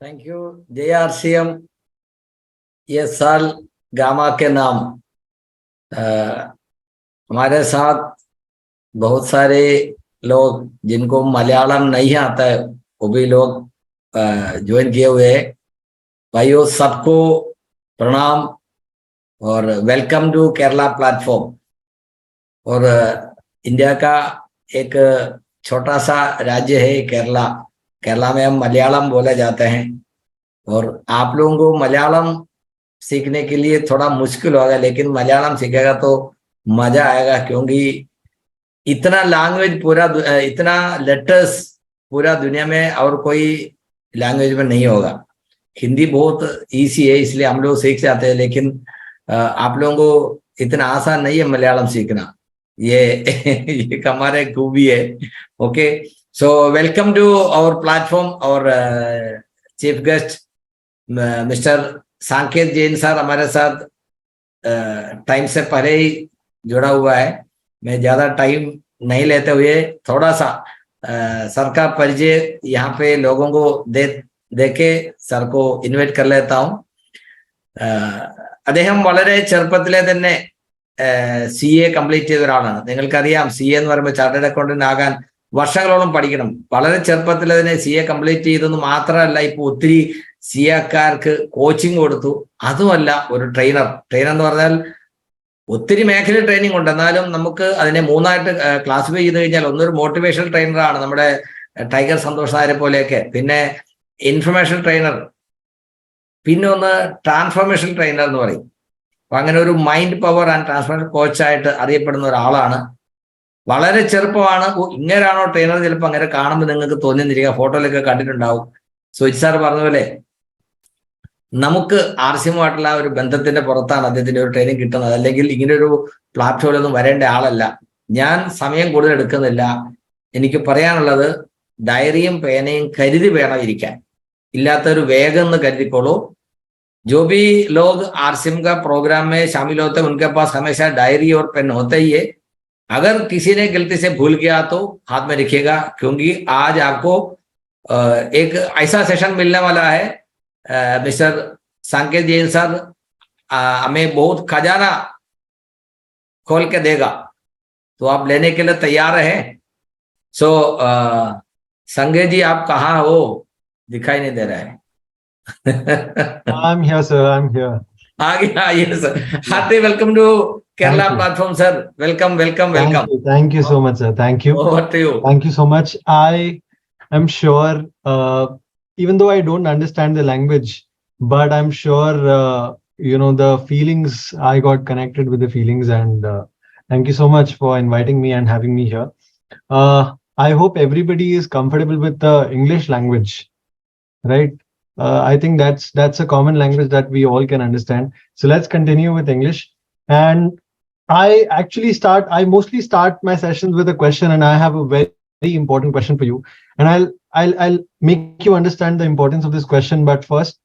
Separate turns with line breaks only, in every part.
Thank you. JRCM ये साल gamma के नाम हमारे साथ बहुत सारे लोग जिनको मलयालम नहीं आता है वो भी लोग ज्वाइन किए हुए हैं। भाइयों सबको प्रणाम और वेलकम टू केरला प्लेटफॉर्म। और इंडिया का एक छोटा सा राज्य है केरला। केरला में हम मलयालम बोले जाते हैं और आप लोगों को मलयालम सीखने के लिए थोड़ा मुश्किल होगा, लेकिन मलयालम सीखेगा तो मजा आएगा, क्योंकि इतना लैंग्वेज पूरा इतना लेटर्स पूरा दुनिया में और कोई लैंग्वेज में नहीं होगा। हिंदी बहुत इजी है इसलिए हम लोग सीख जाते हैं, लेकिन आप लोगों को इतना आसान नहीं है मलयालम सीखना। ये ये हमारे खूबी है। Okay, so welcome to our platform. और chief guest mister Sanket Jain sir हमारे साथ टाइम से पहले ही जुड़ा हुआ है। मैं ज्यादा टाइम नहीं लेते हुए थोड़ा सा सर का परिचय यहाँ पे लोगों को देके सर को इन्वाइट कर लेता हूँ। അദ്ദേഹം വളരെ ചെറുപ്പത്തിലെ തന്നെ CA കംപ്ലീറ്റ് ചെയ്ത ഒരാളാണ്. നിങ്ങൾക്കറിയാം CA എന്ന് പറയുമ്പോൾ ചാർട്ടേഡ് അക്കൗണ്ടന്റ് ആകാൻ വർഷങ്ങളോളം പഠിക്കണം. വളരെ ചെറുപ്പത്തിൽ തന്നെ CA കംപ്ലീറ്റ് ചെയ്തെന്ന് മാത്രമല്ല, ഇപ്പൊ ഒത്തിരി CAക്കാർക്ക് കോച്ചിങ് കൊടുത്തു. അതുമല്ല, ഒരു ട്രെയിനർ എന്ന് പറഞ്ഞാൽ ഒത്തിരി മേഖലയിൽ ട്രെയിനിങ് ഉണ്ട്. എന്നാലും നമുക്ക് അതിനെ മൂന്നായിട്ട് ക്ലാസിഫൈ ചെയ്ത് കഴിഞ്ഞാൽ ഒന്നൊരു മോട്ടിവേഷണൽ ട്രെയിനറാണ്, നമ്മുടെ ടൈഗർ സന്തോഷ് നായരെ പോലെയൊക്കെ. പിന്നെ ഇൻഫർമേഷൻ ട്രെയിനർ, പിന്നെ ഒന്ന് ട്രാൻസ്ഫോർമേഷൻ ട്രെയിനർ എന്ന് പറയും. അപ്പൊ അങ്ങനെ ഒരു മൈൻഡ് പവർ ആൻഡ് ട്രാൻസ്ഫോർമേഷൻ കോച്ചായിട്ട് അറിയപ്പെടുന്ന ഒരാളാണ്. വളരെ ചെറുപ്പമാണ്. ഇങ്ങനെയാണോ ട്രെയിനർ? ചിലപ്പോൾ അങ്ങനെ കാണുമ്പോൾ നിങ്ങൾക്ക് തോന്നിയിരിക്കുക, ഫോട്ടോയിലൊക്കെ കണ്ടിട്ടുണ്ടാവും. സുജിത് സാർ പറഞ്ഞ പോലെ നമുക്ക് RCMമായിട്ടുള്ള ഒരു ബന്ധത്തിന്റെ പുറത്താണ് അദ്ദേഹത്തിന്റെ ഒരു ട്രെയിനിങ് കിട്ടുന്നത്. അല്ലെങ്കിൽ ഇങ്ങനെ ഒരു പ്ലാറ്റ്ഫോമിലൊന്നും വരേണ്ട ആളല്ല. ഞാൻ സമയം കൂടുതൽ എടുക്കുന്നില്ല. എനിക്ക് പറയാനുള്ളത്, ഡയറിയും പേനയും കരുതി വേണം ഇരിക്കാൻ. ഇല്ലാത്തൊരു വേഗം എന്ന് കരുതിക്കോളൂ. जो भी लोग RCM का प्रोग्राम में शामिल होते हैं उनके पास हमेशा डायरी और पेन होता ही है। अगर किसी ने गलती से भूल गया तो हाथ में रखिएगा, क्योंकि आज आपको एक ऐसा सेशन मिलने वाला है। मिस्टर संकेत जैन सर हमें बहुत खजाना खोल के देगा, तो आप लेने के लिए तैयार है? सो संकेत जी, आप कहाँ हो? दिखाई नहीं दे रहा है।
I'm here, sir. I'm here.
Yes, sir. Hearty welcome to Kerala platform, sir. Welcome.
Thank you so much, sir. Thank you.
Over to you.
Thank you so much. I am sure, even though I don't understand the language, but I'm sure, the feelings, I got connected with the feelings, and thank you so much for inviting me and having me here. I hope everybody is comfortable with the English language, right? I think that's a common language that we all can understand. So let's continue with English. And I mostly start my sessions with a question, and I have a very, very important question for you. And I'll make you understand the importance of this question. But first,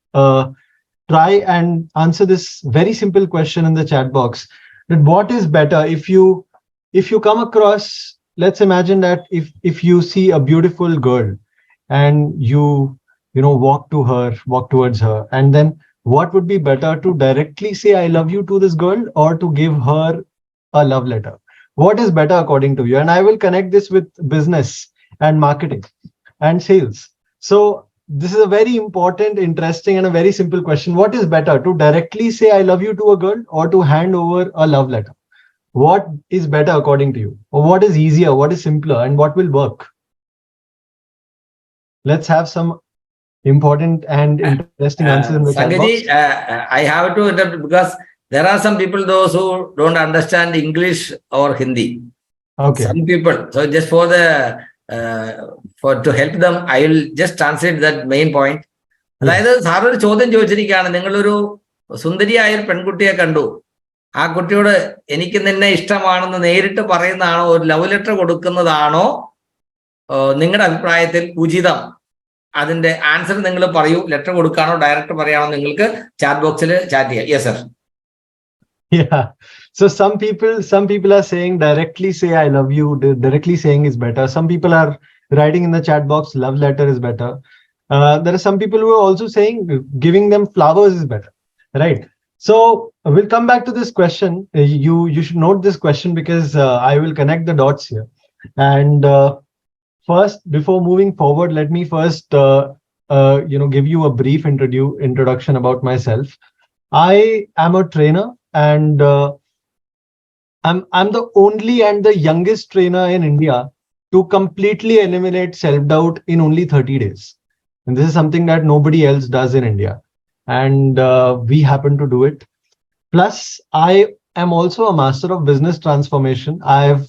try and answer this very simple question in the chat box. That what is better if you come across, let's imagine that if you see a beautiful girl and you walk towards her, and then what would be better, to directly say I love you to this girl, or to give her a love letter? What is better according to you? And I will connect this with business and marketing and sales. So this is a very important, interesting, and a very simple question. What is better, to directly say I love you to a girl, or to hand over a love letter? What is better according to you? Or what is easier, what is simpler, and what will work? Let's have some important and interesting answers in the chat box.
I have to interrupt because there are some people, those who don't understand English or Hindi.
Okay.
Some people. So just to help them, I will just translate that main point. അതായത് sir ഒരു ചോദ്യം ചോദിച്ചിരിക്കുകയാണ്. നിങ്ങളൊരു സുന്ദരിയായ ഒരു പെൺകുട്ടിയെ കണ്ടു. ആ കുട്ടിയോട് എനിക്ക് നിന്നെ ഇഷ്ടമാണെന്ന് നേരിട്ട് പറയുന്നതാണോ, ഒരു ലവ് ലെറ്റർ കൊടുക്കുന്നതാണോ നിങ്ങളുടെ അഭിപ്രായത്തിൽ ഉചിതം? അതിന്റെ ആൻസർ നിങ്ങൾ പറയൂ. ലെറ്റർ കൊടുക്കാനോ ഡയറക്റ്റ് പറയാനോ നിങ്ങൾക്ക് ചാറ്റ് ബോക്സിൽ ചാറ്റ് ചെയ്യാം. Yes sir.
Yeah. So some people are saying directly say I love you. Directly saying is better. Some people are writing in the chat box love letter is better. There are some people who are also saying giving them flowers is better, right? So we'll come back to this question. You should note this question because I will connect the dots here. And first, before moving forward, let me first give you a brief introduction about myself. I am a trainer, and I'm the only and the youngest trainer in India to completely eliminate self-doubt in only 30 days. And this is something that nobody else does in India. And we happen to do it. Plus, I am also a master of business transformation. I've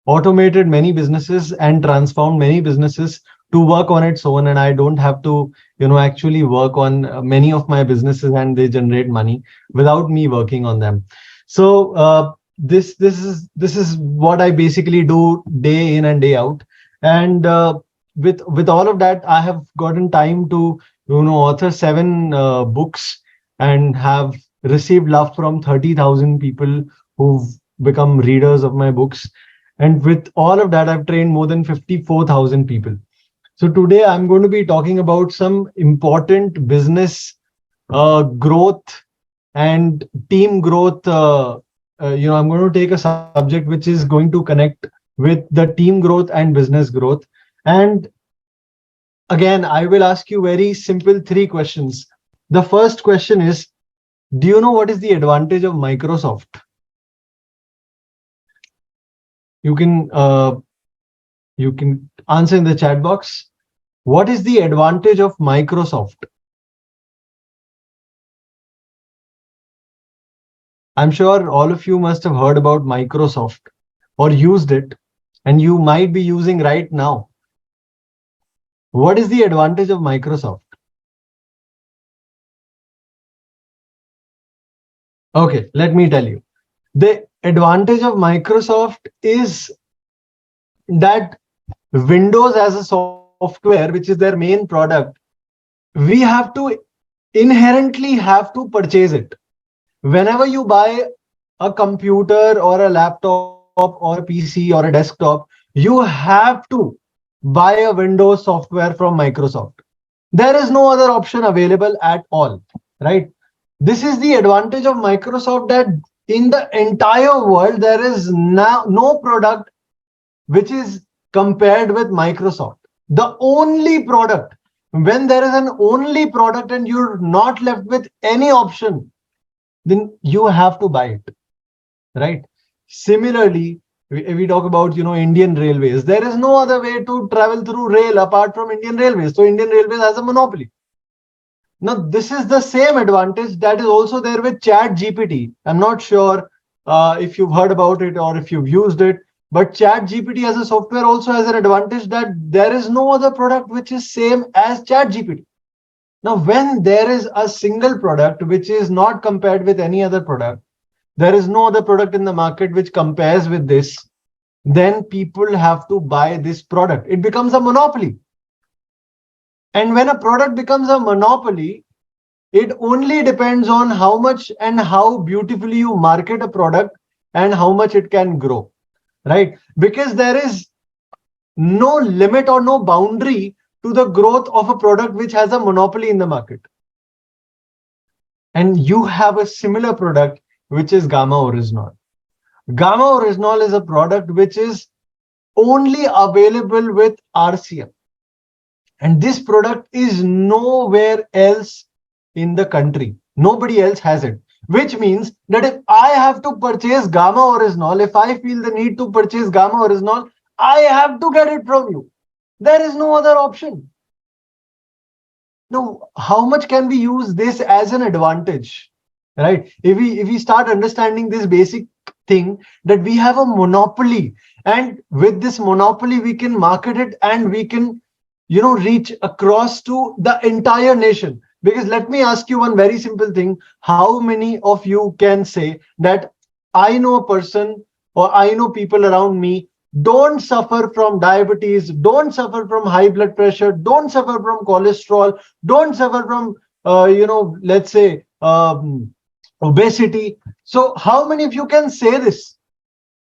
automated many businesses and transformed many businesses to work on its own. And I don't have to, actually work on many of my businesses and they generate money without me working on them. So this is what I basically do day in and day out. And with all of that, I have gotten time to author 7 books and have received love from 30,000 people who've become readers of my books. And with all of that, I've trained more than 54,000 people. So today I'm going to be talking about some important business growth and team growth. I'm going to take a subject which is going to connect with the team growth and business growth. And again, I will ask you very simple 3 questions. The first question is, do you know what is the advantage of Microsoft? You can answer in the chat box. What is the advantage of Microsoft? I'm sure all of you must have heard about Microsoft or used it, and you might be using right now. What is the advantage of Microsoft? Okay, let me tell you. The advantage of Microsoft is that Windows as a software, which is their main product, we have to inherently have to purchase it. Whenever you buy a computer or a laptop or a PC or a desktop, you have to buy a Windows software from Microsoft. There is no other option available at all, right? This is the advantage of Microsoft, that in the entire world, there is now no product which is compared with Microsoft. The only product, when there is an only product and you're not left with any option, then you have to buy it, right? Similarly, we talk about Indian Railways. There is no other way to travel through rail apart from Indian Railways. So Indian Railways has a monopoly. Now, this is the same advantage that is also there with Chat GPT. I'm not sure if you've heard about it or if you've used it, but Chat GPT as a software also has an advantage that there is no other product which is same as Chat GPT. Now, when there is a single product which is not compared with any other product, there is no other product in the market which compares with this, then people have to buy this product. It becomes a monopoly. And when a product becomes a monopoly, it only depends on how much and how beautifully you market a product and how much it can grow, right? Because there is no limit or no boundary to the growth of a product which has a monopoly in the market. And you have a similar product, which is Gamma Oryzanol. Gamma Oryzanol is a product which is only available with RCM. And this product is nowhere else in the country. Nobody else has it. Which means that if I have to purchase Gamma Oryzanol, if I feel the need to purchase Gamma Oryzanol, I have to get it from you. There is no other option. Now, how much can we use this as an advantage, right? If we start understanding this basic thing, that we have a monopoly, and with this monopoly, we can market it and we can, reach across to the entire nation. Because let me ask you one very simple thing. How many of you can say that I know a person or I know people around me don't suffer from diabetes, don't suffer from high blood pressure, don't suffer from cholesterol, don't suffer from, let's say, obesity. So how many of you can say this?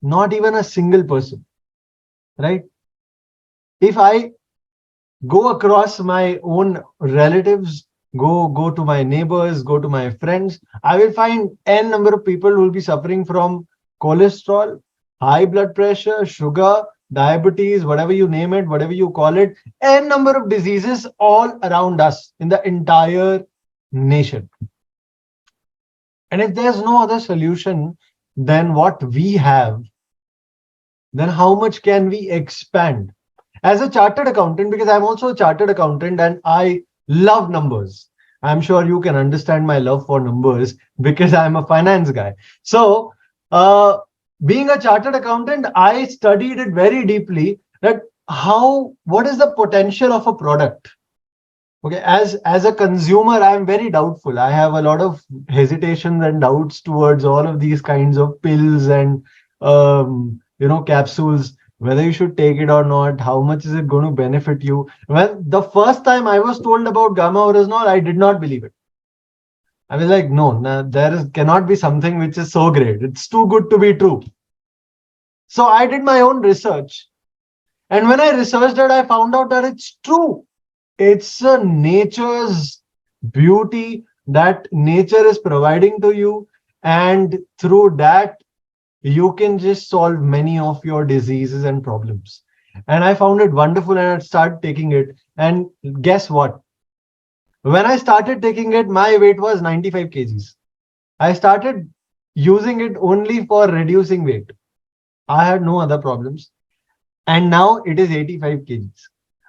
Not even a single person, right? If I go across my own relatives, go to my neighbors, go to my friends, I will find n number of people who will be suffering from cholesterol, high blood pressure, sugar, diabetes, whatever you name it, whatever you call it, n number of diseases all around us in the entire nation. And if there's no other solution than what we have, then how much can we expand? As a chartered accountant, because I'm also a chartered accountant and I love numbers. I'm sure you can understand my love for numbers because I'm a finance guy. So, being a chartered accountant, I studied it very deeply that what is the potential of a product? Okay, as a consumer, I'm very doubtful. I have a lot of hesitations and doubts towards all of these kinds of pills and capsules, whether you should take it or not, how much is it going to benefit you. Well, the first time I was told about gamma oryzanol, I did not believe it. I was like, no, cannot be something which is so great. It's too good to be true. So I did my own research. And when I researched it, I found out that it's true. It's a nature's beauty that nature is providing to you. And through that, you can just solve many of your diseases and problems. And I found it wonderful and I started taking it. And guess what? When I started taking it, my weight was 95 kgs. I started using it only for reducing weight. I had no other problems. And now it is 85 kgs.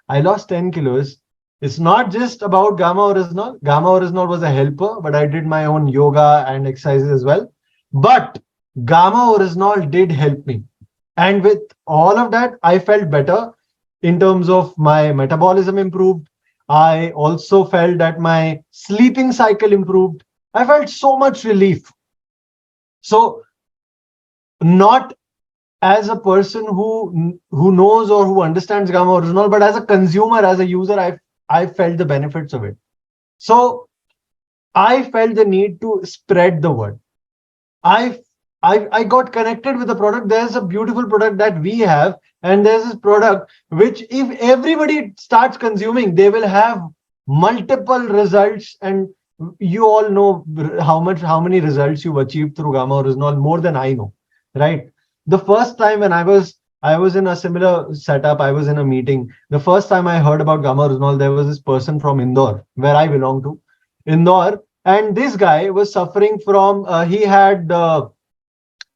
I lost 10 kilos. It's not just about gamma oryzanol. Gamma oryzanol was a helper, but I did my own yoga and exercises as well. But gamma oryzanol did help me. And with all of that, I felt better in terms of my metabolism improved. I also felt that my sleeping cycle improved. I felt so much relief. So not as a person who knows or who understands gamma oryzanol, but as a consumer, as a user, I felt the benefits of it. So I felt the need to spread the word. I got connected with the product. There's a beautiful product that we have, and there's this product which, if everybody starts consuming, they will have multiple results. And you all know how many results you've achieved through gamma oryzanol, more than I know, right? The first time when I was in a similar setup, I was in a meeting. The first time I heard about gamma oryzanol, there was this person from Indore, where I belong to, Indore, and this guy was suffering from, he had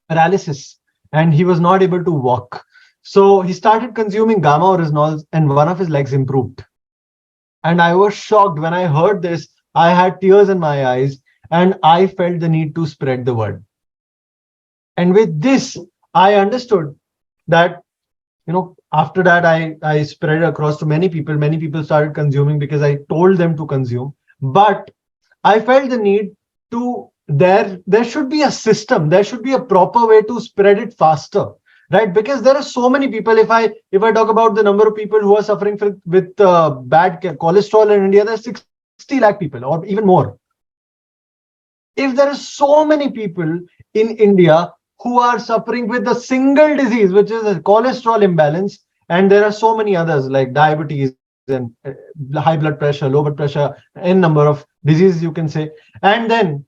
paralysis and he was not able to walk. So he started consuming gamma oryzanol and one of his legs improved. And I was shocked when I heard this. I had tears in my eyes and I felt the need to spread the word. And with this, I understood that, after that, I spread across to many people. Many people started consuming because I told them to consume. But I felt the need to, there should be a system. There should be a proper way to spread it faster, right? Because there are so many people. If I talk about the number of people who are suffering with bad cholesterol in India, there's 60 lakh people or even more. If there are so many people in India who are suffering with a single disease, which is a cholesterol imbalance, and there are so many others like diabetes and high blood pressure, low blood pressure, n number of diseases you can say. And then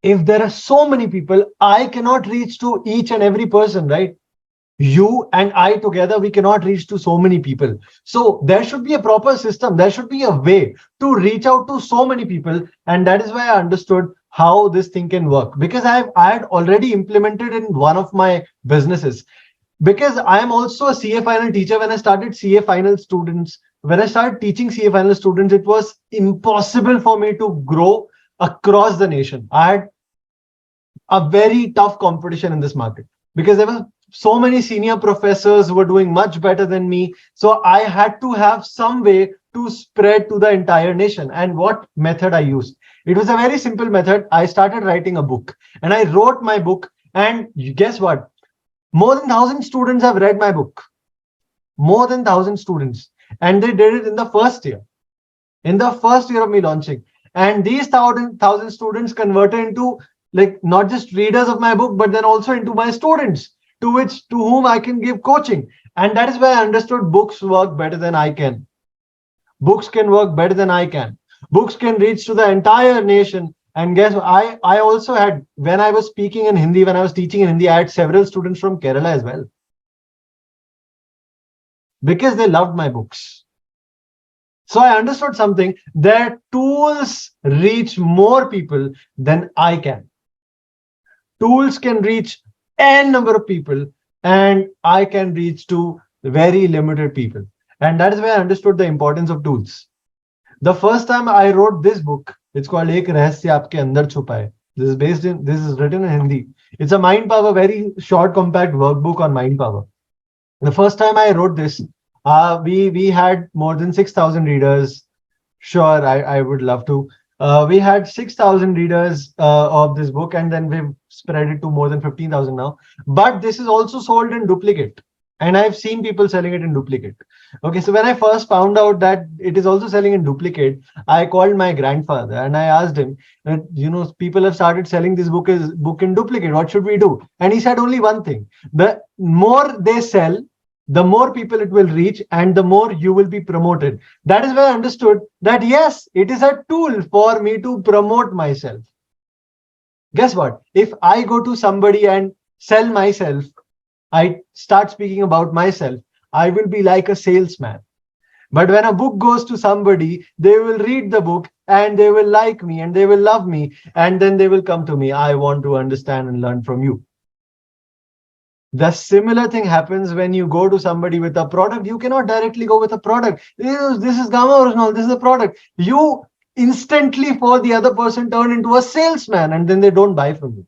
if there are so many people, I cannot reach to each and every person, right? You and I together, we cannot reach to so many people. So there should be a proper system. There should be a way to reach out to so many people. And that is why I understood how this thing can work, because I had already implemented in one of my businesses. Because I am also a CA final teacher. When I started CA final students, when I started teaching CA final students, it was impossible for me to grow across the nation. I had a very tough competition in this market because there were so many senior professors who were doing much better than me. So I had to have some way to spread to the entire nation. And what method I used? It was a very simple method. I started writing a book and I wrote my book. And guess what? More than 1,000 students have read my book. More than 1,000 students. And they did it in the first year. In the first year of me launching. And these 1,000 students converted into not just readers of my book, but then also into my students to whom I can give coaching. And that is why I understood books work better than I can. Books can work better than I can. Books can reach to the entire nation. And guess what? I also had, when I was speaking in Hindi, when I was teaching in Hindi, I had several students from Kerala as well. Because they loved my books. So I understood something, that tools reach more people than I can. Tools can reach n number of people, and I can reach to very limited people. And that is why I understood the importance of tools. The first time I wrote this book, it's called Ek Rahasya Aapke Andar Chupa Hai. This is written in Hindi. It's a mind power, very short, compact workbook on mind power. The first time I wrote this, we had more than 6,000 readers. Sure, I would love to. We had 6,000 readers of this book, and then we've spread it to more than 15,000 now. But this is also sold in duplicate. And I've seen people selling it in duplicate. Okay, so when I first found out that it is also selling in duplicate, I called my grandfather and I asked him, people have started selling this book in duplicate. What should we do? And he said only one thing: the more they sell, the more people it will reach, and the more you will be promoted. That is where I understood that yes, it is a tool for me to promote myself. Guess what? If I go to somebody and sell myself, I start speaking about myself, I will be like a salesman. But when a book goes to somebody, they will read the book and they will like me and they will love me, and then they will come to me. I want to understand and learn from you. The similar thing happens when you go to somebody with a product. You cannot directly go with a product. This is Gamma Original, this is a product. You instantly, for the other person, turn into a salesman, and then they don't buy from you.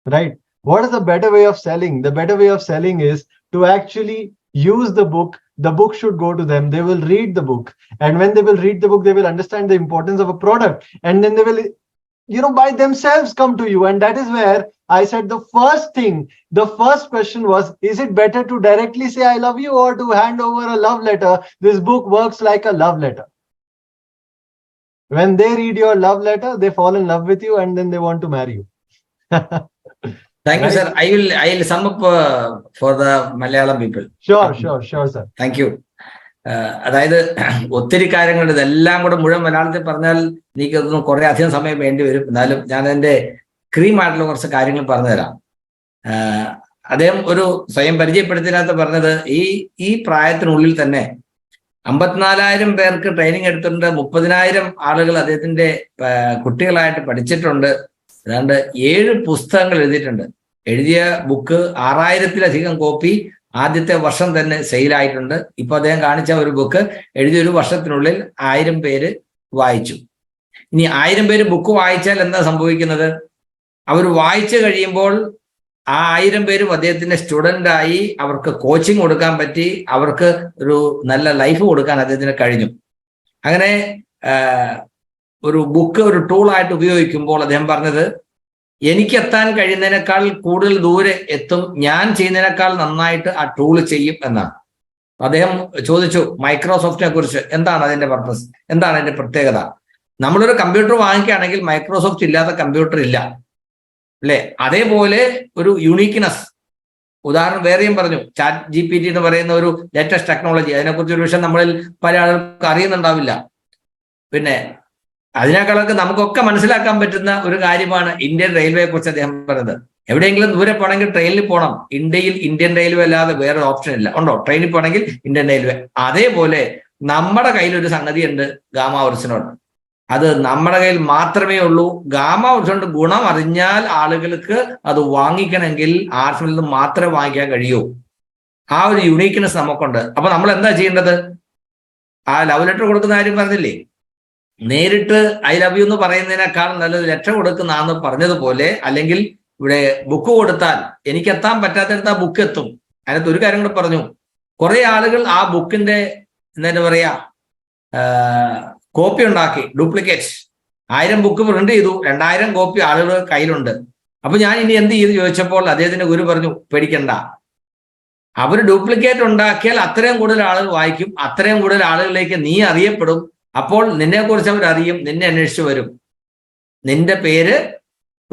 Right? What is the better way of selling? The better way of selling is to actually use the book. The book should go to them. They will read the book. And when they will read the book, they will understand the importance of a product. And then they will, by themselves come to you. And that is where I said the first question was, is it better to directly say I love you or to hand over a love letter? This book works like a love letter. When they read your love letter, they fall in love with you and then they want to marry you.
Thank you, sir. I will sum up for the Malayalam people.
Sure, sir.
Thank you. അതായത് ഒത്തിരി കാര്യങ്ങൾ ഇതെല്ലാം കൂടെ മുഴുവൻ മലയാളത്തിൽ പറഞ്ഞാൽ എനിക്കതൊന്നും കുറെ അധികം സമയം വേണ്ടി വരും. എന്നാലും ഞാൻ അതിന്റെ ക്രീമായിട്ടുള്ള കുറച്ച് കാര്യങ്ങൾ പറഞ്ഞുതരാം. അദ്ദേഹം ഒരു സ്വയം പരിചയപ്പെടുത്തിനകത്ത് പറഞ്ഞത് ഈ പ്രായത്തിനുള്ളിൽ തന്നെ 54,000 പേർക്ക് ട്രെയിനിങ് എടുത്തിട്ടുണ്ട്. 30,000 ആളുകൾ അദ്ദേഹത്തിന്റെ കുട്ടികളായിട്ട് പഠിച്ചിട്ടുണ്ട്. ഏതാണ്ട് 7 പുസ്തകങ്ങൾ എഴുതിയിട്ടുണ്ട്. എഴുതിയ ബുക്ക് 6,000-ലധികം കോപ്പി ആദ്യത്തെ വർഷം തന്നെ സെയിലായിട്ടുണ്ട്. ഇപ്പൊ അദ്ദേഹം കാണിച്ച ഒരു ബുക്ക് എഴുതിയ ഒരു വർഷത്തിനുള്ളിൽ 1000 പേര് വായിച്ചു. ഇനി 1000 പേര് ബുക്ക് വായിച്ചാൽ എന്താ സംഭവിക്കുന്നത്? അവർ വായിച്ചു കഴിയുമ്പോൾ ആ 1000 പേരും അദ്ദേഹത്തിന്റെ സ്റ്റുഡന്റ് ആയി. അവർക്ക് കോച്ചിങ് കൊടുക്കാൻ പറ്റി. അവർക്ക് ഒരു നല്ല ലൈഫ് കൊടുക്കാൻ അദ്ദേഹത്തിന് കഴിഞ്ഞു. അങ്ങനെ ഒരു ബുക്ക് ഒരു ടൂളായിട്ട് ഉപയോഗിക്കുമ്പോൾ അദ്ദേഹം പറഞ്ഞത്, എനിക്ക് എത്താൻ കഴിയുന്നതിനേക്കാൾ കൂടുതൽ ദൂരെ എത്തും, ഞാൻ ചെയ്യുന്നതിനേക്കാൾ നന്നായിട്ട് ആ ടൂള് ചെയ്യും എന്നാണ്. അദ്ദേഹം ചോദിച്ചു മൈക്രോസോഫ്റ്റിനെ കുറിച്ച്, എന്താണ് അതിന്റെ പർപ്പസ്, എന്താണ് അതിന്റെ പ്രത്യേകത? നമ്മളൊരു കമ്പ്യൂട്ടർ വാങ്ങിക്കുകയാണെങ്കിൽ മൈക്രോസോഫ്റ്റ് ഇല്ലാത്ത കമ്പ്യൂട്ടർ ഇല്ല, അല്ലെ? അതേപോലെ ഒരു യുണീക്ക്നെസ്. ഉദാഹരണം വേറെയും പറഞ്ഞു, ചാറ്റ് GPT എന്ന് പറയുന്ന ഒരു ലേറ്റസ്റ്റ് ടെക്നോളജി. അതിനെക്കുറിച്ച് ഒരു വിഷയം നമ്മളിൽ പല ആളുകൾക്ക് അറിയുന്നുണ്ടാവില്ല. പിന്നെ അതിനേക്കാളൊക്കെ നമുക്കൊക്കെ മനസ്സിലാക്കാൻ പറ്റുന്ന ഒരു കാര്യമാണ് ഇന്ത്യൻ റെയിൽവേയെ കുറിച്ച് അദ്ദേഹം പറഞ്ഞത്. എവിടെയെങ്കിലും ദൂരെ പോകണമെങ്കിൽ ട്രെയിനിൽ പോകണം. ഇന്ത്യയിൽ ഇന്ത്യൻ റെയിൽവേ അല്ലാതെ വേറെ ഓപ്ഷൻ ഇല്ല. ഉണ്ടോ? ട്രെയിനിൽ പോകണമെങ്കിൽ ഇന്ത്യൻ റെയിൽവേ. അതേപോലെ നമ്മുടെ കയ്യിലൊരു സംഗതിയുണ്ട്, ഗാമ ഒറിജിനോൾ. അത് നമ്മുടെ കയ്യിൽ മാത്രമേ ഉള്ളൂ. ഗാമ ഒറിജിനോൾ ഗുണം അറിഞ്ഞാൽ ആളുകൾക്ക് അത് വാങ്ങിക്കണമെങ്കിൽ ആർസിൽ നിന്ന് മാത്രമേ വാങ്ങിക്കാൻ കഴിയൂ. ആ ഒരു യുണീക്ക്നെസ് നമുക്കുണ്ട്. അപ്പൊ നമ്മൾ എന്താ ചെയ്യേണ്ടത്? ആ ലവ് ലെറ്റർ കൊടുക്കുന്ന കാര്യം പറഞ്ഞില്ലേ, നേരിട്ട് ഐ ലവ് യു എന്ന് പറയുന്നതിനേക്കാൾ നല്ലത് ലെറ്റർ കൊടുക്കുന്നതാണെന്ന് പറഞ്ഞതുപോലെ, അല്ലെങ്കിൽ ഇവിടെ ബുക്ക് കൊടുത്താൽ എനിക്ക് എത്താൻ പറ്റാത്തടുത്ത് ആ ബുക്ക് എത്തും. അതിനകത്ത് ഒരു കാര്യം കൂടെ പറഞ്ഞു, കുറെ ആളുകൾ ആ ബുക്കിന്റെ എന്താ പറയാ കോപ്പി ഉണ്ടാക്കി, ഡ്യൂപ്ലിക്കേറ്റ്. 1000 ബുക്ക് പ്രിന്റ് ചെയ്തു, 2000 കോപ്പി ആളുകൾ കയ്യിലുണ്ട്. അപ്പൊ ഞാൻ ഇനി എന്ത് ചെയ്തു ചോദിച്ചപ്പോൾ അദ്ദേഹത്തിന്റെ ഗുരു പറഞ്ഞു, പേടിക്കണ്ട, അവർ ഡ്യൂപ്ലിക്കേറ്റ് ഉണ്ടാക്കിയാൽ അത്രയും കൂടുതൽ ആളുകൾ വായിക്കും, അത്രയും കൂടുതൽ ആളുകളിലേക്ക് നീ അറിയപ്പെടും. അപ്പോൾ നിന്നെ കുറിച്ച് അവർ അറിയും, നിന്നെ അന്വേഷിച്ചു വരും, നിന്റെ പേര്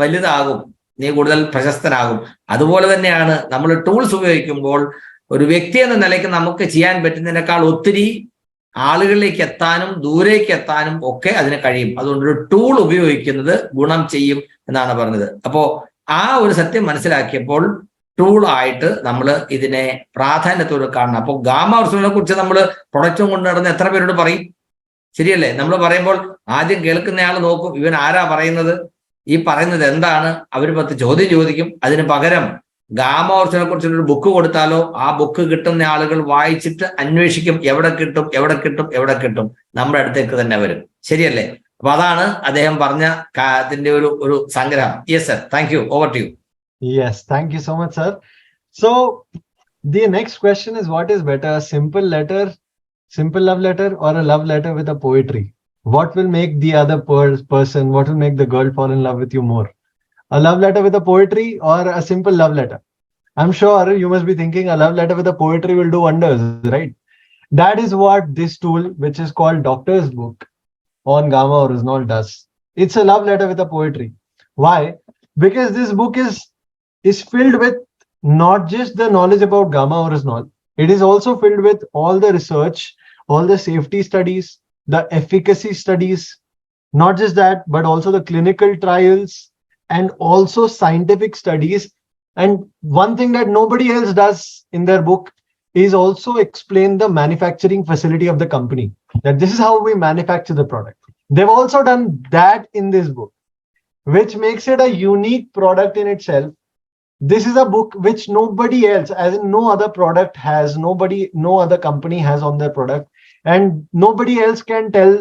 വലുതാകും, നീ കൂടുതൽ പ്രശസ്തനാകും. അതുപോലെ തന്നെയാണ് നമ്മൾ ടൂൾസ് ഉപയോഗിക്കുമ്പോൾ ഒരു വ്യക്തി എന്ന നിലയ്ക്ക് നമുക്ക് ചെയ്യാൻ പറ്റുന്നതിനേക്കാൾ ഒത്തിരി ആളുകളിലേക്ക് എത്താനും ദൂരേക്ക് എത്താനും ഒക്കെ അതിന് കഴിയും. അതുകൊണ്ടൊരു ടൂൾ ഉപയോഗിക്കുന്നത് ഗുണം ചെയ്യും എന്നാണ് പറഞ്ഞത്. അപ്പോ ആ ഒരു സത്യം മനസ്സിലാക്കിയപ്പോൾ ടൂൾ ആയിട്ട് നമ്മൾ ഇതിനെ പ്രാധാന്യത്തോടെ കാണണം. അപ്പോൾ ഗാമ ഓറിജിനോളിനെ കുറിച്ച് നമ്മൾ പ്രൊഡക്റ്റും കൊണ്ട് നടന്ന് എത്ര പേരോട് പറയും? ശരിയല്ലേ? നമ്മൾ പറയുമ്പോൾ ആദ്യം കേൾക്കുന്നയാൾ നോക്കും, ഇവൻ ആരാ പറയുന്നത്, ഈ പറയുന്നത് എന്താണ്, അവർ 10 ചോദ്യം ചോദിക്കും. അതിന് പകരം ഗാമ ഓറിജിനെ കുറിച്ചൊരു ബുക്ക് കൊടുത്താലോ ആ ബുക്ക് കിട്ടുന്ന ആളുകൾ വായിച്ചിട്ട് അന്വേഷിക്കും, എവിടെ കിട്ടും എവിടെ കിട്ടും എവിടെ കിട്ടും, നമ്മുടെ അടുത്തേക്ക് തന്നെ വരും. ശരിയല്ലേ? അപ്പൊ അതാണ് അദ്ദേഹം പറഞ്ഞ അതിന്റെ ഒരു സംഗ്രഹം. Yes sir, thank you. Over to you.
Yes, thank you so much, sir. So the next question is, what is better, a simple letter, simple love letter, or a love letter with a poetry? What will make the other person, what will make the girl fall in love with you more? A love letter with a poetry or a simple love letter? I'm sure you must be thinking a love letter with a poetry will do wonders, right? That is what this tool, which is called Doctor's Book on Gamma Original, does. It's a love letter with a poetry. Why? Because this book is filled with not just the knowledge about Gamma Original, it is also filled with all the research, all the safety studies, the efficacy studies, not just that, but also the clinical trials and also scientific studies. And one thing that nobody else does in their book is also explain the manufacturing facility of the company, that this is how we manufacture the product. They've also done that in this book, which makes it a unique product in itself. This is a book which nobody else, as in no other product has, no other company has on their product, and nobody else can tell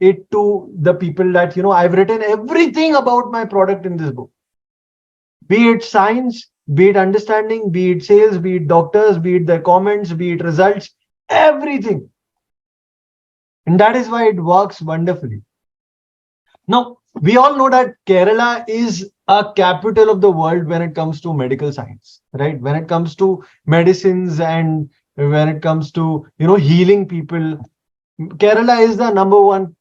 it to the people that, I've written everything about my product in this book. Be it science, be it understanding, be it sales, be it doctors, be it their comments, be it results, everything. And that is why it works wonderfully. Now, we all know that Kerala is a capital of the world when it comes to medical science, right? When it comes to medicines and when it comes to, healing people, Kerala is the number one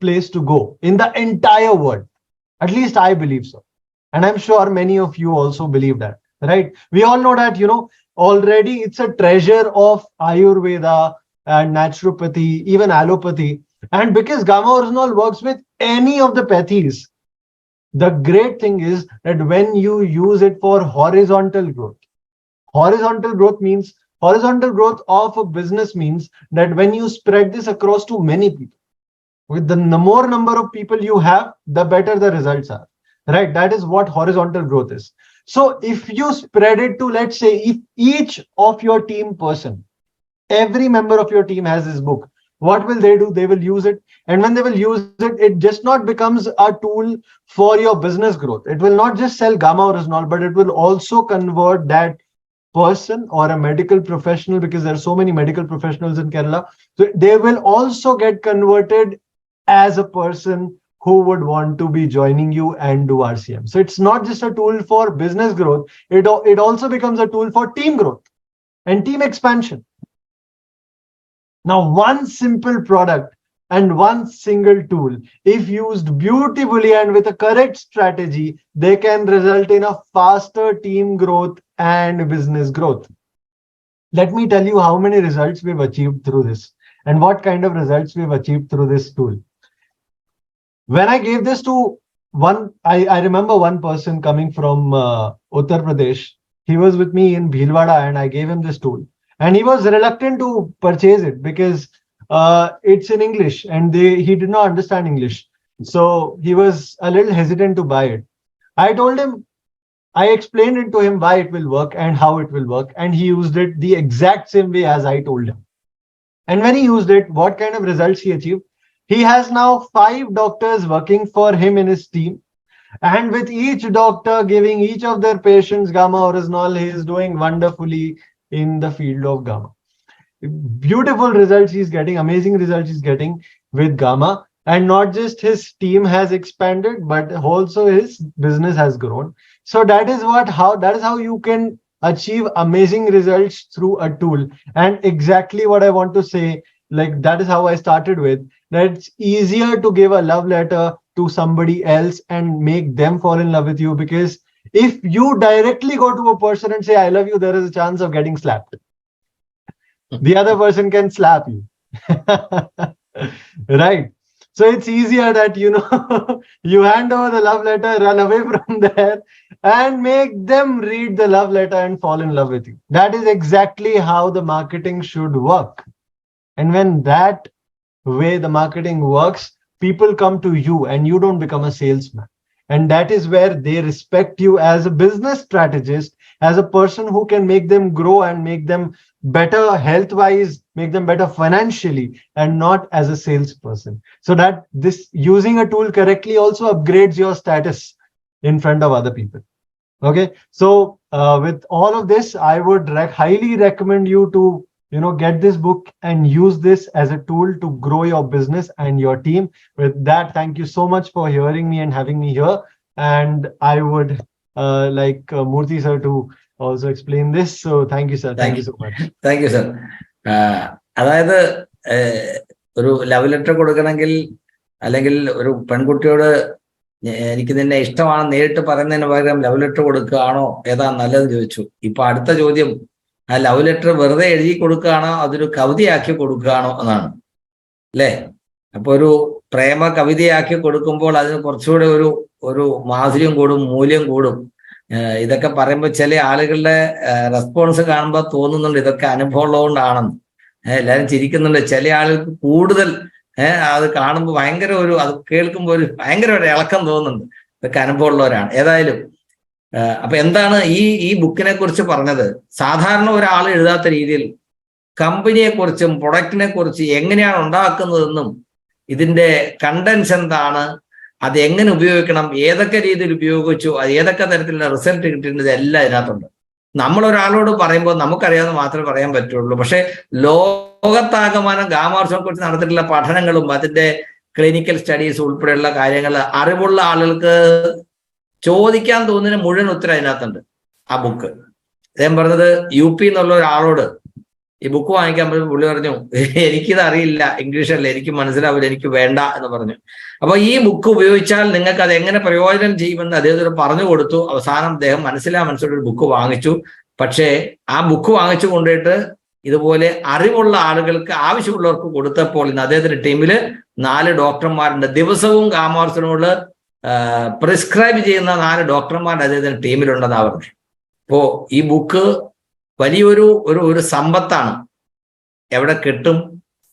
place to go in the entire world. At least I believe so. And I'm sure many of you also believe that, right? We all know that, already it's a treasure of Ayurveda and naturopathy, even allopathy. And because Gamma Original works with any of the pathies, the great thing is that when you use it for horizontal growth means horizontal growth of a business means that when you spread this across to many people, with the more number of people you have, the better the results are, right? That is what horizontal growth is. So if you spread it to, let's say, if each of your team person, every member of your team has this book, what will they do? They will use it. And when they will use it, it just not becomes a tool for your business growth. It will not just sell Gamma Original, but it will also convert that person or a medical professional, because there are so many medical professionals in Kerala. So they will also get converted as a person who would want to be joining you and do RCM. So it's not just a tool for business growth. It also becomes a tool for team growth and team expansion. Now, one simple product and one single tool, if used beautifully and with a correct strategy, they can result in a faster team growth and business growth. Let me tell you how many results we've achieved through this and what kind of results we've achieved through this tool. When I gave this to one, I remember one person coming from Uttar Pradesh. He was with me in Bhilwara and I gave him this tool. And he was reluctant to purchase it because it's in English and he did not understand English. So he was a little hesitant to buy it. I explained it to him why it will work and how it will work. And he used it the exact same way as I told him. And when he used it, what kind of results he achieved? He has now 5 doctors working for him in his team. And with each doctor giving each of their patients Gamma Original, he is doing wonderfully in the field of Gamma. Beautiful results he's getting, amazing results he's getting with Gamma. And not just his team has expanded, but also his business has grown. So that is how you can achieve amazing results through a tool. And exactly what I want to say, like that is how I started with, that it's easier to give a love letter to somebody else and make them fall in love with you, because if you directly go to a person and say, I love you, there is a chance of getting slapped. The other person can slap you. Right. So it's easier that, you hand over the love letter, run away from there, and make them read the love letter and fall in love with you. That is exactly how the marketing should work. And when that way the marketing works, people come to you and you don't become a salesman. And that is where they respect you as a business strategist, as a person who can make them grow and make them better health wise, make them better financially, and not as a salesperson. So that this using a tool correctly also upgrades your status in front of other people. Okay. So with all of this, I would highly recommend you to get this book and use this as a tool to grow your business and your team. With that, thank you so much for hearing me and having me here. And I would like Murthy sir to also explain this. So thank you, sir. Thank you so much.
Thank you, sir. അതായത് ഒരു love letter കൊടുക്കണമെങ്കിൽ അല്ലെങ്കിൽ ഒരു പെൺകുട്ടിയോട് എനിക്ക് നിന്നെ ഇഷ്ടമാണെന്ന് നേരിട്ട് പറയുന്നതിന് പകരം ലവ് ലെറ്റർ കൊടുക്കുകയാണോ ഏതാ നല്ലതെന്ന് ചോദിച്ചു. ഇപ്പൊ അടുത്ത ചോദ്യം, ആ ലവ് ലെറ്റർ വെറുതെ എഴുതി കൊടുക്കുകയാണോ അതൊരു കവിതയാക്കി കൊടുക്കുകയാണോ എന്നാണ്, അല്ലേ? അപ്പൊ ഒരു പ്രേമ കവിതയാക്കി കൊടുക്കുമ്പോൾ അതിന് കുറച്ചുകൂടെ ഒരു മാധുര്യം കൂടും, മൂല്യം കൂടും. ഇതൊക്കെ പറയുമ്പോൾ ചില ആളുകളുടെ റെസ്പോൺസ് കാണുമ്പോൾ തോന്നുന്നുണ്ട് ഇതൊക്കെ അനുഭവം ഉള്ളതുകൊണ്ടാണെന്ന്. എല്ലാവരും ചിരിക്കുന്നുണ്ട്. ചില ആളുകൾക്ക് കൂടുതൽ അത് കാണുമ്പോൾ ഭയങ്കര അത് കേൾക്കുമ്പോൾ ഭയങ്കര ഒരു ഇളക്കം തോന്നുന്നുണ്ട്. ഇതൊക്കെ അനുഭവം ഉള്ളവരാണ്. ഏതായാലും അപ്പൊ എന്താണ് ഈ ബുക്കിനെ കുറിച്ച് പറഞ്ഞത്? സാധാരണ ഒരാൾ എഴുതാത്ത രീതിയിൽ കമ്പനിയെ കുറിച്ചും പ്രൊഡക്റ്റിനെ കുറിച്ച് എങ്ങനെയാണ് ഉണ്ടാക്കുന്നതെന്നും ഇതിന്റെ കണ്ടൻസ് എന്താണ്, അത് എങ്ങനെ ഉപയോഗിക്കണം, ഏതൊക്കെ രീതിയിൽ ഉപയോഗിച്ചു, അത് ഏതൊക്കെ തരത്തിലുള്ള റിസൾട്ട് കിട്ടിയിട്ടുണ്ട്, എല്ലാം ഇതിനകത്തുണ്ട്. നമ്മൾ ഒരാളോട് പറയുമ്പോൾ നമുക്കറിയാവുന്ന മാത്രമേ പറയാൻ പറ്റുള്ളൂ. പക്ഷെ ലോകത്താകമാനം ഗാമാർസിനെ കുറിച്ച് നടത്തിയിട്ടുള്ള പഠനങ്ങളും അതിന്റെ ക്ലിനിക്കൽ സ്റ്റഡീസ് ഉൾപ്പെടെയുള്ള കാര്യങ്ങൾ അറിവുള്ള ആളുകൾക്ക് ചോദിക്കാൻ തോന്നുന്ന മുഴുവൻ ഉത്തരം അതിനകത്തുണ്ട്. ആ ബുക്ക് അദ്ദേഹം പറഞ്ഞത് UP എന്നുള്ള ഒരാളോട് ഈ ബുക്ക് വാങ്ങിക്കാൻ പറ്റും. പുള്ളി പറഞ്ഞു എനിക്കിത് അറിയില്ല, ഇംഗ്ലീഷല്ല, എനിക്ക് മനസ്സിലാവില്ല, എനിക്ക് വേണ്ട എന്ന് പറഞ്ഞു. അപ്പൊ ഈ ബുക്ക് ഉപയോഗിച്ചാൽ നിങ്ങൾക്ക് അത് എങ്ങനെ പ്രയോജനം ചെയ്യുമെന്ന് അദ്ദേഹത്തിന് പറഞ്ഞു കൊടുത്തു. അവസാനം അദ്ദേഹം മനസ്സിലൊരു ബുക്ക് വാങ്ങിച്ചു. പക്ഷേ ആ ബുക്ക് വാങ്ങിച്ചു കൊണ്ടുപോയിട്ട് ഇതുപോലെ അറിവുള്ള ആളുകൾക്ക് ആവശ്യമുള്ളവർക്ക് കൊടുത്തപ്പോൾ ഇന്ന് അദ്ദേഹത്തിന്റെ ടീമില് 4 ഡോക്ടർമാരുണ്ട്. ദിവസവും ഗാമാർസിനോട് പ്രിസ്ക്രൈബ് ചെയ്യുന്ന 4 ഡോക്ടർമാരുടെ അദ്ദേഹത്തിന്റെ ടീമിലുണ്ടെന്ന് പറഞ്ഞു. അപ്പോ ഈ ബുക്ക് വലിയൊരു സമ്പത്താണ്. എവിടെ കിട്ടും?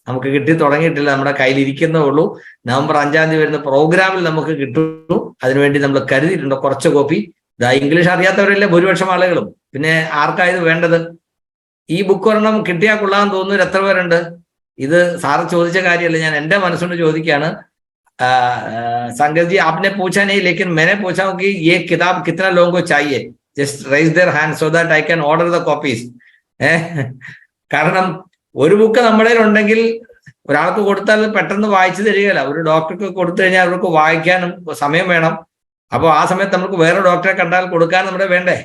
നമുക്ക് കിട്ടി തുടങ്ങിയിട്ടില്ല, നമ്മുടെ കയ്യിലിരിക്കുന്നേ ഉള്ളൂ. നവംബർ 5-ാം തീയതി വരുന്ന പ്രോഗ്രാമിൽ നമുക്ക് കിട്ടും. അതിനുവേണ്ടി നമ്മൾ കരുതിയിട്ടുണ്ട് കുറച്ച് കോപ്പി. ഇംഗ്ലീഷ് അറിയാത്തവരല്ലേ ഭൂരിപക്ഷം ആളുകളും. പിന്നെ ആർക്കായത് വേണ്ടത്? ഈ ബുക്ക് ഒരെണ്ണം കിട്ടിയാൽ കൊള്ളാമെന്ന് തോന്നുന്നവർ എത്ര പേരുണ്ട്? ഇത് സാറ് ചോദിച്ച കാര്യമല്ല, ഞാൻ എന്റെ മനസ്സുകൊണ്ട് ചോദിക്കുകയാണ്. संकेत जी, आपने पूछा नहीं, लेकिन मैंने पूछा हूँ कि ये किताब कितना लोगों को चाहिए. Just raise their hand so that I can order the copies. കാരണം ഒരു ബുക്ക് നമ്മുടെ ഉണ്ടെങ്കിൽ ഒരാൾക്ക് കൊടുത്താൽ പെട്ടെന്ന് വായിച്ചു തരികയില്ല. ഒരു ഡോക്ടർക്ക് കൊടുത്തു കഴിഞ്ഞാൽ അവർക്ക് വായിക്കാനും സമയം വേണം. അപ്പോൾ ആ സമയത്ത് നമുക്ക് വേറെ ഡോക്ടറെ കണ്ടാൽ കൊടുക്കാൻ നമ്മുടെ വേണ്ടേ?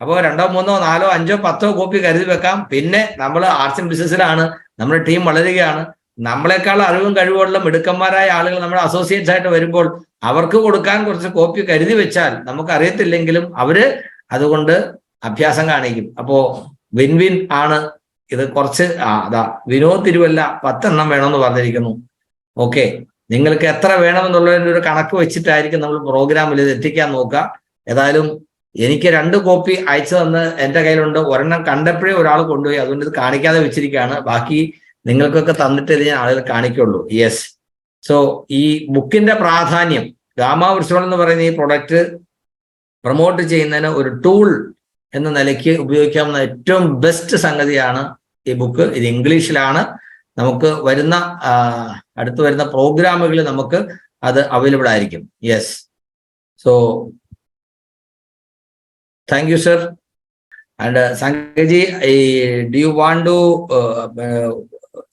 അപ്പോൾ 2, 3, 4, 5, 10 കോപ്പി കരുതി വെക്കാം. പിന്നെ നമ്മൾ ആർട്സ് ആൻഡ് ബിസിനസ്സിലാണ്, നമ്മുടെ ടീം വളരുകയാണ്. നമ്മളെക്കാൾ അറിവും കഴിവുള്ള മിടുക്കന്മാരായ ആളുകൾ നമ്മുടെ അസോസിയേറ്റ്സ് ആയിട്ട് വരുമ്പോൾ അവർക്ക് കൊടുക്കാൻ കുറച്ച് കോപ്പി കരുതി വെച്ചാൽ നമുക്ക് അറിയത്തില്ലെങ്കിലും അവര് അതുകൊണ്ട് അഭ്യാസം കാണിക്കും. അപ്പോ വിൻ വിൻ ആണ് ഇത്. കുറച്ച് വിനോദ് തിരുവല്ല 10 എണ്ണം വേണമെന്ന് പറഞ്ഞിരിക്കുന്നു. ഓക്കെ, നിങ്ങൾക്ക് എത്ര വേണമെന്നുള്ളതിന്റെ ഒരു കണക്ക് വെച്ചിട്ടായിരിക്കും നമ്മൾ പ്രോഗ്രാമിൽ ഇത് എത്തിക്കാൻ നോക്കുക. ഏതായാലും എനിക്ക് 2 കോപ്പി അയച്ചു തന്ന് എന്റെ കയ്യിലുണ്ട്. ഒരെണ്ണം കണ്ടപ്പോഴേ ഒരാൾ കൊണ്ടുപോയി, അതുകൊണ്ട് ഇത് കാണിക്കാതെ വെച്ചിരിക്കുകയാണ്. ബാക്കി നിങ്ങൾക്കൊക്കെ തന്നിട്ട് ഇത് ഞാൻ ആളുകൾ കാണിക്കുള്ളൂ. യെസ്. സോ ഈ ബുക്കിന്റെ പ്രാധാന്യം, ഗാമാർസിനോൾ എന്ന് പറയുന്ന ഈ പ്രൊഡക്റ്റ് പ്രൊമോട്ട് ചെയ്യുന്നതിന് ഒരു ടൂൾ എന്ന നിലയ്ക്ക് ഉപയോഗിക്കാവുന്ന ഏറ്റവും ബെസ്റ്റ് സംഗതിയാണ് ഈ ബുക്ക്. ഇത് ഇംഗ്ലീഷിലാണ്. നമുക്ക് അടുത്ത് വരുന്ന പ്രോഗ്രാമുകളിൽ നമുക്ക് അത് അവൈലബിൾ ആയിരിക്കും. Yes. So thank you sir. And Sanket ji, do you want to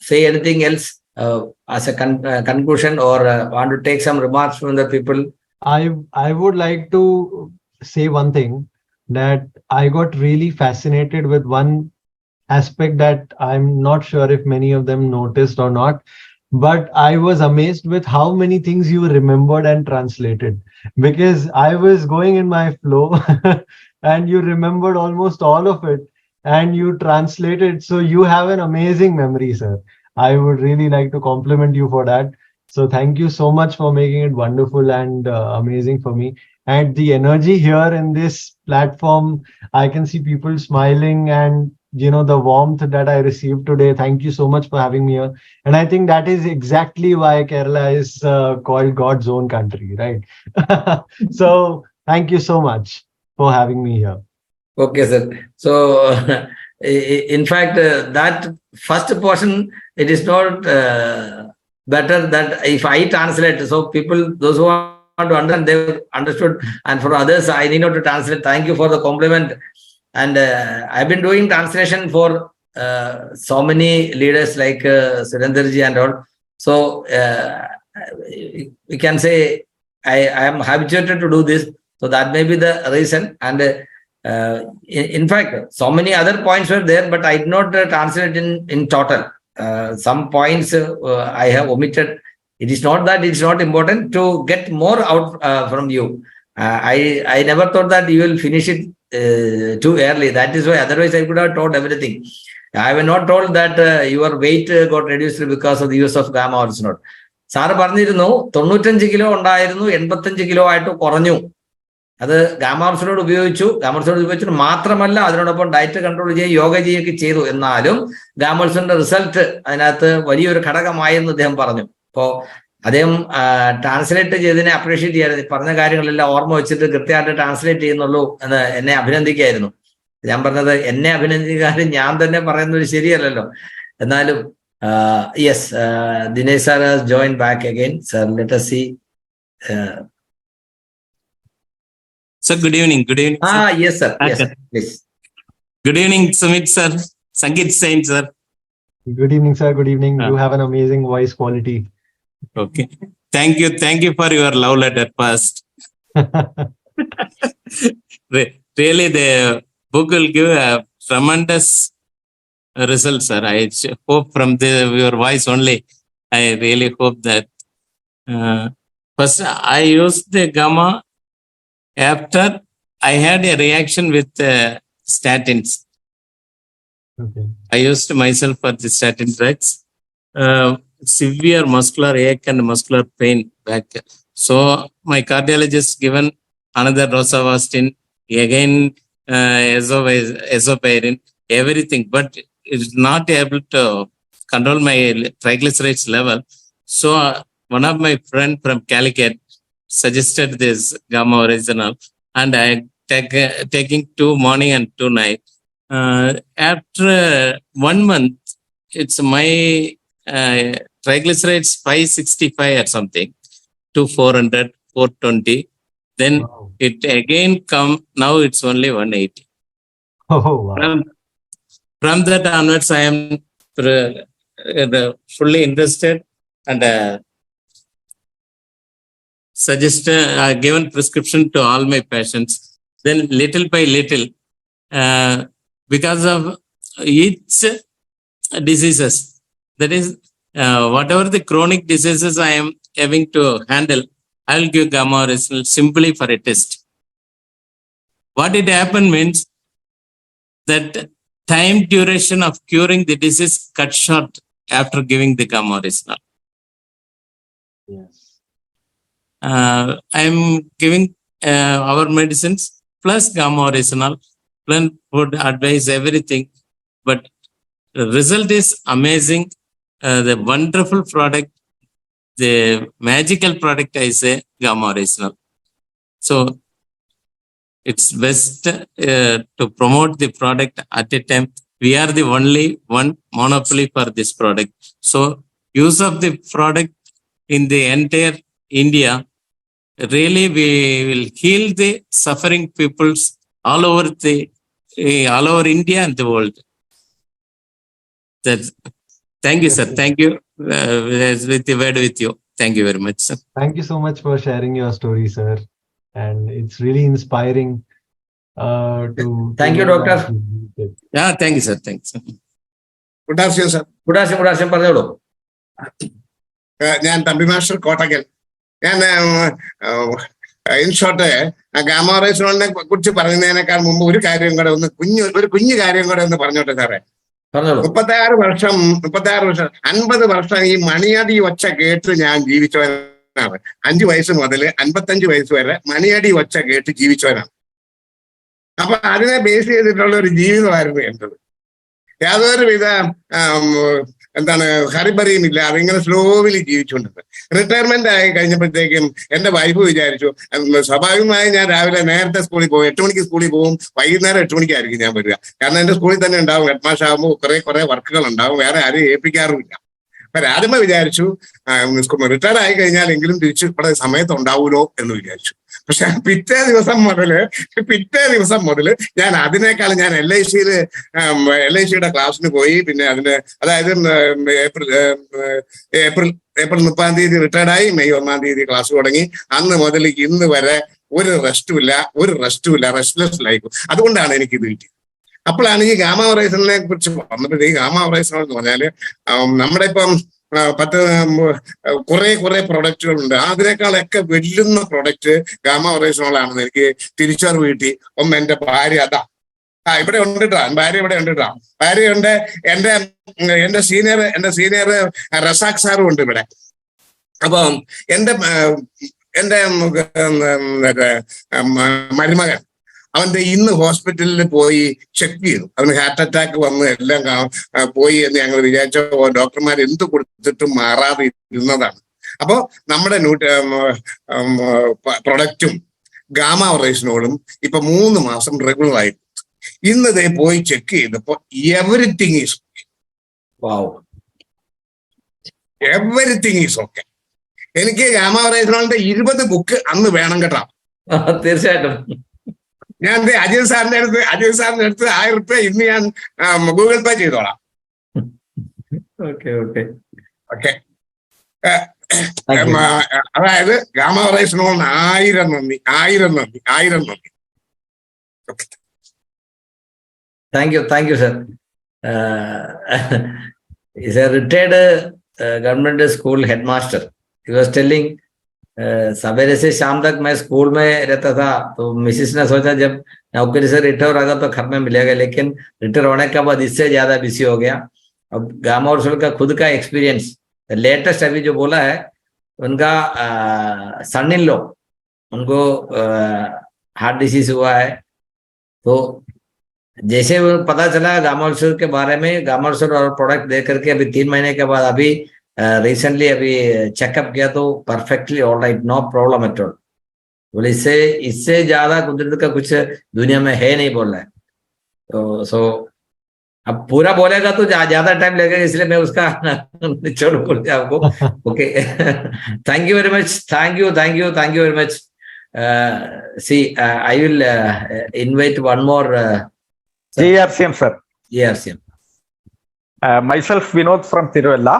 say anything else as a conclusion, or want to take some remarks from the people?
I would like to say one thing, that I got really fascinated with one aspect that I'm not sure if many of them noticed or not, but I was amazed with how many things you remembered and translated, because I was going in my flow and you remembered almost all of it and you translated. So you have an amazing memory, sir. I would really like to compliment you for that. So thank you so much for making it wonderful and amazing for me. And the energy here in this platform, I can see people smiling and the warmth that I received today. Thank you so much for having me here. And I think that is exactly why Kerala is called God's own country, right? So thank you so much for having me here.
Okay, sir. So, in fact, that first portion, it is not better that if I translate, so people, those who want to understand, they understood. And for others, I need not to translate. Thank you for the compliment. And I've been doing translation for so many leaders like Surendraji and all. So, we can say I am habituated to do this. So that may be the reason. And in fact, so many other points were there, but I did not translate in total. Some points I have omitted. It is not that it's not important to get more out from you. I never thought that you will finish it too early. That is why, otherwise I could have told everything. I was not told that your weight got reduced because of the use of gamma oryzanol. Sir പറഞ്ഞിരുന്നു 95 kilo ഉണ്ടായിരുന്നു 85 kilo ആയിട്ട് കുറഞ്ഞു. അത് ഗാമാർസിനോട് ഉപയോഗിച്ചിട്ട് മാത്രമല്ല, അതിനോടൊപ്പം diet control ചെയ്യുകയും യോഗ ചെയ്യുകയൊക്കെ ചെയ്തു. എന്നാലും ഗാമൾസിന്റെ റിസൾട്ട് അതിനകത്ത് വലിയൊരു ഘടകമായെന്ന് അദ്ദേഹം പറഞ്ഞു. അപ്പോൾ അദ്ദേഹം ട്രാൻസ്ലേറ്റ് ചെയ്തതിനെ അപ്രീഷിയേറ്റ് ചെയ്യാതെ പറഞ്ഞ കാര്യങ്ങളെല്ലാം ഓർമ്മ വെച്ചിട്ട് കൃത്യമായിട്ട് ട്രാൻസ്ലേറ്റ് ചെയ്യുന്നുള്ളൂ എന്ന് എന്നെ അഭിനന്ദിക്കുകയായിരുന്നു. ഞാൻ പറഞ്ഞത് എന്നെ അഭിനന്ദിക്കാനും ഞാൻ തന്നെ പറയുന്നത് ശരിയല്ലല്ലോ. എന്നാലും yes, Dinesh sir has join back again. Sir, let us see.
Sir, good evening. Good evening.
Ah, yes, sir. Yes, please.
Good evening, Sumit sir. Sanket Sain sir.
Good evening, sir. Good evening. You have an amazing voice quality.
Okay. Thank you. Thank you for your love letter first. Really, the book will give a tremendous result, sir. I hope from your voice only. I really hope that. First, I used the gamma after I had a reaction with statins.
Okay.
I used myself for the statin drugs. Severe muscular ache and muscular pain back. So my cardiologist given another rosuvastatin, again azopirin, everything, but it's not able to control my triglycerides level. So one of my friend from Calicut suggested this gamma oryzanol, and I taking 2 morning and 2 night. After 1 month, it's my triglycerides 565 or something to 400, 420. Then
Wow.
it again come. Now it's only 180.
Oh, wow.
From that onwards, I am fully interested and given prescription to all my patients. Then little by little, because of each diseases, that is, whatever the chronic diseases I am having to handle, I will give gamma oryzanol simply for a test. What it happened means that time duration of curing the disease cut short after giving the gamma oryzanol.
Yes.
I am giving our medicines plus gamma oryzanol, plus food advice, everything. But the result is amazing. The wonderful product, the magical product, I say, gamma oryzanol. So it's best to promote the product at a time. We are the only one monopoly for this product. So use of the product in the entire India, really we will heal the suffering peoples all over India and the world. Thank you, sir. Thank you. With the word with you. Thank you very much, sir.
Thank you so much for sharing your story, sir. And it's really inspiring
Thank you, doctor.
Yeah, thank you, sir. Thanks.
Good afternoon, sir.
Good afternoon, പറഞ്ഞോളൂ.
ഞാൻ Thampi master Kottakkal. ഞാൻ in short gamma ഓറിജിനോളിനെ കുറിച്ച് പറയുന്നതിനേക്കാൾ മുമ്പ് ഒരു കുഞ്ഞു കാര്യം കൂടെ ഒന്ന് പറഞ്ഞോട്ടെ സാറേ.
പറഞ്ഞോളൂ.
36 വർഷം 50 വർഷം ഈ മണിയടി ഒച്ച കേട്ട് ഞാൻ ജീവിച്ചവനാണ്. 5 വയസ്സ് മുതൽ 55 വയസ്സ് വരെ മണിയടി ഒച്ച കേട്ട് ജീവിച്ചവനാണ്. അപ്പൊ അതിനെ ബേസ് ചെയ്തിട്ടുള്ള ഒരു ജീവിതമായിരുന്നു എന്റേത്. യാതൊരുവിധ എന്താണ് ഹരിബറിയും ഇല്ല. അതിങ്ങനെ സ്ലോവിലി ജീവിച്ചുകൊണ്ടിരുന്നത്. റിട്ടയർമെന്റ് ആയി കഴിഞ്ഞപ്പോഴത്തേക്കും എന്റെ വൈഫ് വിചാരിച്ചു, സ്വാഭാവികമായി ഞാൻ രാവിലെ നേരത്തെ സ്കൂളിൽ പോകും, 8 മണിക്ക് സ്കൂളിൽ പോകും, വൈകുന്നേരം 8 മണിക്കായിരിക്കും ഞാൻ വരിക. കാരണം എന്റെ സ്കൂളിൽ തന്നെ ഉണ്ടാവും, ഹെഡ് മാസ്റ്റർ ആകുമ്പോൾ കുറെ വർക്കുകൾ ഉണ്ടാവും, വേറെ ആരും ഏൽപ്പിക്കാറുമില്ല. അപ്പൊ രാജ്യമ വിചാരിച്ചു റിട്ടയർ ആയി കഴിഞ്ഞാൽ എങ്കിലും തിരിച്ചു ഇവിടെ സമയത്ത് ഉണ്ടാവൂലോ എന്ന് വിചാരിച്ചു. പക്ഷെ പിറ്റേ ദിവസം മുതല് ഞാൻ അതിനേക്കാളും ഞാൻ LIC ക്ലാസ്സിന് പോയി. പിന്നെ അതായത് ഏപ്രിൽ 30-ാം തീയതി റിട്ടയർഡ് ആയി, മെയ് 1-ാം തീയതി ക്ലാസ് തുടങ്ങി. അന്ന് മുതൽ ഇന്ന് വരെ ഒരു റെസ്റ്റുമില്ല, റെസ്റ്റ്ലെസ് ലൈഫ്. അതുകൊണ്ടാണ് എനിക്ക് ഇത് കിട്ടിയത്. അപ്പോഴാണ് ഈ ഗാമ ഒറൈസണലിനെ കുറിച്ച് വന്നപ്പോഴേ, ഗാമ ഒറൈസണൽ എന്ന് പറഞ്ഞാല് നമ്മുടെ ഇപ്പം കുറെ പ്രൊഡക്റ്റുകളുണ്ട്. അതിനേക്കാളൊക്കെ വെല്ലുന്ന പ്രൊഡക്റ്റ് ഗാമ ഒറൈസണൽ ആണെന്ന് എനിക്ക് തിരിച്ചറിവ് കിട്ടി. ഒന്ന് എന്റെ ഭാര്യ, ഇവിടെ ഉണ്ടിട്ടാ, ഭാര്യ ഇവിടെ ഉണ്ടിട്ടാ, ഭാര്യയുണ്ട്. എന്റെ സീനിയർ റസാഖ് സാറും ഉണ്ട് ഇവിടെ. അപ്പം എന്റെ മരുമകൻ അവന്റെ ഇന്ന് ഹോസ്പിറ്റലിൽ പോയി ചെക്ക് ചെയ്തു. അവന് ഹാർട്ട് അറ്റാക്ക് വന്ന് എല്ലാം പോയി എന്ന് ഞങ്ങൾ വിചാരിച്ച ഡോക്ടർമാർ എന്ത് കൊടുത്തിട്ടും മാറാതെ ഇരുന്നതാണ്. അപ്പോ നമ്മുടെ പ്രൊഡക്റ്റും ഗാമ ഒറൈസനോളും ഇപ്പൊ 3 മാസം റെഗുലർ ആയി. ഇന്നതേ പോയി ചെക്ക് ചെയ്തപ്പോ എവറിത്തിങ് ഈസ് ഓക്കെ. എനിക്ക് ഗാമ ഒറൈസനോളിന്റെ 20 ബുക്ക് അന്ന് വേണം കേട്ടോ.
തീർച്ചയായിട്ടും.
ഞാൻ അജയ് സാറിന്റെ അടുത്ത് 1000 രൂപ ഇന്ന് ഞാൻ ഗൂഗിൾ പേ ചെയ്തോളാം. ഓക്കെ. അതായത് ഗാമ ഒറൈസനോളിന് 1000 നന്ദി. Okay,
thank you sir. Is A retired government school headmaster. He was telling सवेरे से शाम तक मैं स्कूल में रहता था. तो मिसिस ने सोचा जब नौकरी से रिटायर होगा तो घर में मिलेगा, लेकिन रिटायर होने के बाद इससे ज्यादा बिजी हो गया. अब गामा और का खुद का एक्सपीरियंस लेटेस्ट अभी जो बोला है, उनका सन इन लॉ, उनको हार्ट डिसीज हुआ है. तो जैसे वो पता चला गामा के बारे में, गामा और प्रोडक्ट दे करके अभी 3 महीने के बाद अभी रिसेंटली अभी चेकअप किया तो perfectly all right, no problem at all. बोले इससे ज्यादा कुदरत का कुछ दुनिया में है नहीं बोल रहा है. तो सो अब पूरा बोलेगा तो ज्यादा टाइम लगेगा, इसलिए मैं उसका छोड़ बोलते आपको. Okay, thank you very much. Thank you very much. See, I will invite one more.
JRCM, sir.
JRCM.
Myself, Vinod from Tiruvalla.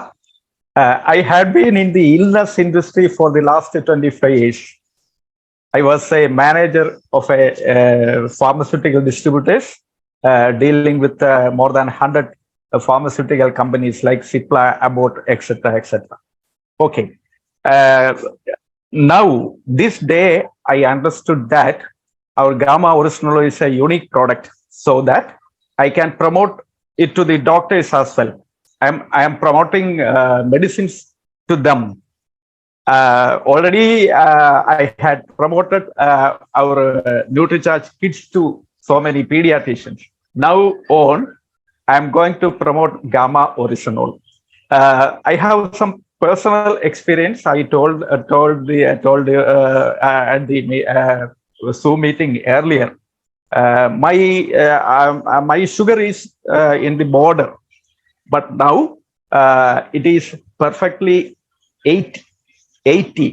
I had been in the illness industry for the last 25 years. I was a manager of a pharmaceutical distributors, dealing with more than 100 pharmaceutical companies like Cipla, Abbott, etc. Okay. Now, this day, I understood that our Gamma Original is a unique product, so that I can promote it to the doctors as well. I am promoting medicines to them. Already, I had promoted our NutriCharge kits to so many pediatricians. Now on, I am going to promote Gamma Original. I have some personal experience. I told at the Zoom meeting earlier. My sugar is in the border, but now it is perfectly 80.